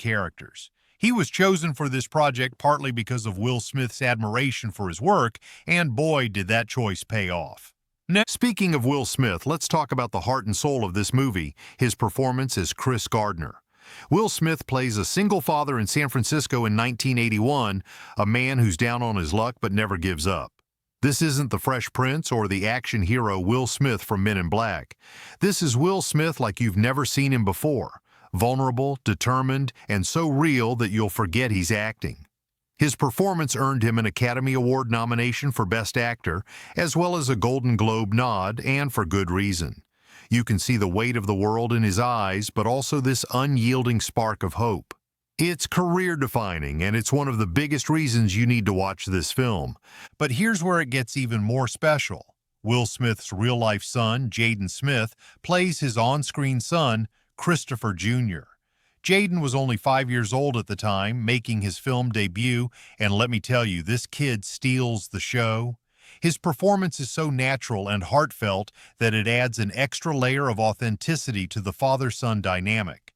characters. He was chosen for this project partly because of Will Smith's admiration for his work, and boy, did that choice pay off. Speaking of Will Smith, let's talk about the heart and soul of this movie, his performance as Chris Gardner. Will Smith plays a single father in San Francisco in 1981, a man who's down on his luck but never gives up. This isn't the Fresh Prince or the action hero Will Smith from Men in Black. This is Will Smith like you've never seen him before, vulnerable, determined, and so real that you'll forget he's acting. His performance earned him an Academy Award nomination for Best Actor, as well as a Golden Globe nod, and for good reason. You can see the weight of the world in his eyes, but also this unyielding spark of hope. It's career-defining, and it's one of the biggest reasons you need to watch this film. But here's where it gets even more special. Will Smith's real-life son, Jaden Smith, plays his on-screen son, Christopher Jr. Jaden was only 5 years old at the time, making his film debut, and let me tell you, this kid steals the show. His performance is so natural and heartfelt that it adds an extra layer of authenticity to the father-son dynamic.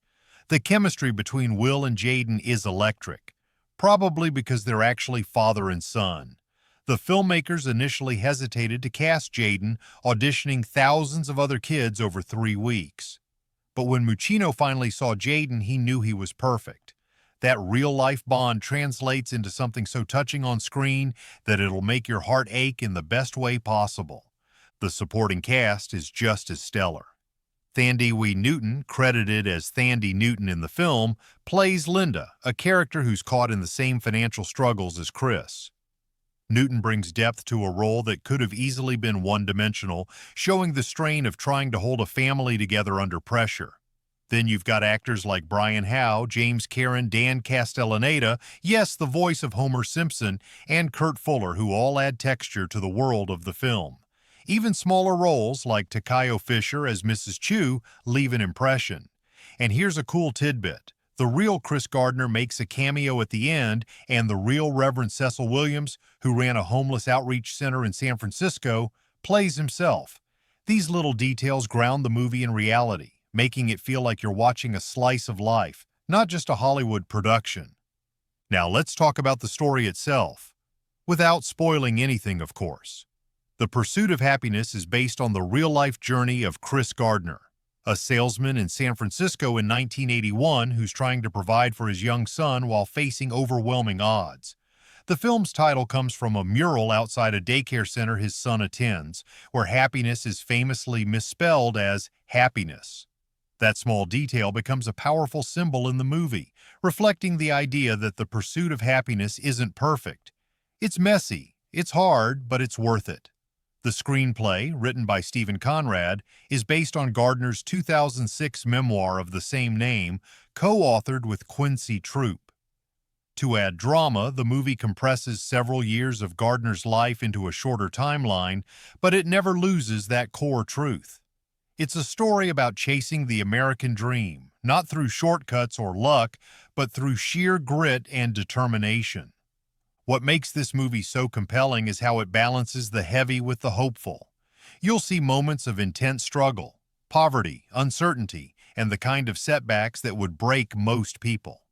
The chemistry between Will and Jaden is electric, probably because they're actually father and son. The filmmakers initially hesitated to cast Jaden, auditioning thousands of other kids over 3 weeks. But when Muccino finally saw Jaden, he knew he was perfect. That real-life bond translates into something so touching on screen that it'll make your heart ache in the best way possible. The supporting cast is just as stellar. Thandie Wee Newton, credited as Thandie Newton in the film, plays Linda, a character who's caught in the same financial struggles as Chris. Newton brings depth to a role that could have easily been one-dimensional, showing the strain of trying to hold a family together under pressure. Then you've got actors like Brian Howe, James Karen, Dan Castellaneta, yes, the voice of Homer Simpson, and Kurt Fuller, who all add texture to the world of the film. Even smaller roles, like Takayo Fisher as Mrs. Chu, leave an impression. And here's a cool tidbit. The real Chris Gardner makes a cameo at the end, and the real Reverend Cecil Williams, who ran a homeless outreach center in San Francisco, plays himself. These little details ground the movie in reality, making it feel like you're watching a slice of life, not just a Hollywood production. Now let's talk about the story itself, without spoiling anything, of course. The Pursuit of Happyness is based on the real-life journey of Chris Gardner, a salesman in San Francisco in 1981 who's trying to provide for his young son while facing overwhelming odds. The film's title comes from a mural outside a daycare center his son attends, where happiness is famously misspelled as happiness. That small detail becomes a powerful symbol in the movie, reflecting the idea that the pursuit of happiness isn't perfect. It's messy, it's hard, but it's worth it. The screenplay, written by Stephen Conrad, is based on Gardner's 2006 memoir of the same name, co-authored with Quincy Troop. To add drama, the movie compresses several years of Gardner's life into a shorter timeline, but it never loses that core truth. It's a story about chasing the American dream, not through shortcuts or luck, but through sheer grit and determination. What makes this movie so compelling is how it balances the heavy with the hopeful. You'll see moments of intense struggle, poverty, uncertainty, and the kind of setbacks that would break most people.